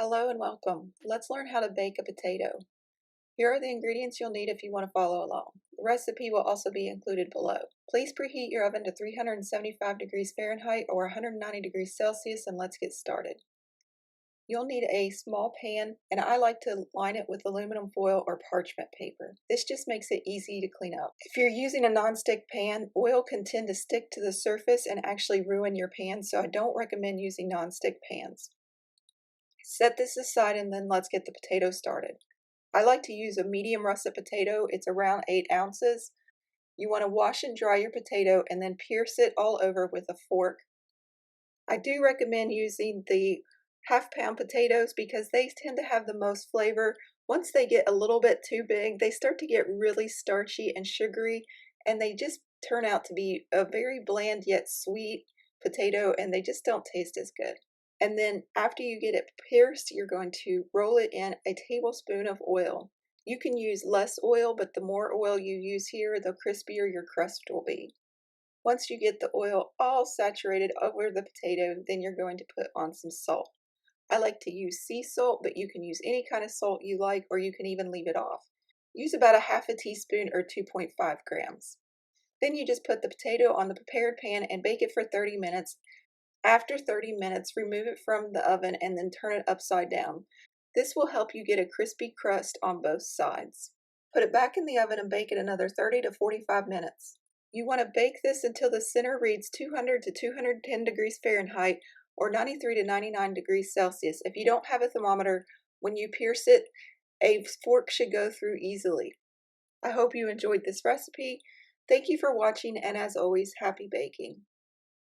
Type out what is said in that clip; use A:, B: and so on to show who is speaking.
A: Hello and welcome. Let's learn how to bake a potato. Here are the ingredients you'll need if you want to follow along. The recipe will also be included below. Please preheat your oven to 375 degrees Fahrenheit or 190 degrees Celsius and let's get started. You'll need a small pan, and I like to line it with aluminum foil or parchment paper. This just makes it easy to clean up. If you're using a nonstick pan, oil can tend to stick to the surface and actually ruin your pan, so I don't recommend using nonstick pans. Set this aside and then let's get the potato started. I like to use a medium russet potato. It's around 8 ounces. You want to wash and dry your potato and then pierce it all over with a fork. I do recommend using the half-pound potatoes because they tend to have the most flavor. Once they get a little bit too big, they start to get really starchy and sugary, and they just turn out to be a very bland yet sweet potato, and they just don't taste as good. And then after you get it pierced, you're going to roll it in a tablespoon of oil. You can use less oil, but the more oil you use here, the crispier your crust will be. Once you get the oil all saturated over the potato, then you're going to put on some salt. I like to use sea salt, but you can use any kind of salt you like, or you can even leave it off. Use about a half a teaspoon or 2.5 grams. Then you just put the potato on the prepared pan and bake it for 30 minutes. After 30 minutes, remove it from the oven and then turn it upside down. This will help you get a crispy crust on both sides. Put it back in the oven and bake it another 30 to 45 minutes. You want to bake this until the center reads 200 to 210 degrees Fahrenheit or 93 to 99 degrees Celsius. If you don't have a thermometer, when you pierce it, a fork should go through easily. I hope you enjoyed this recipe. Thank you for watching, and as always, happy baking.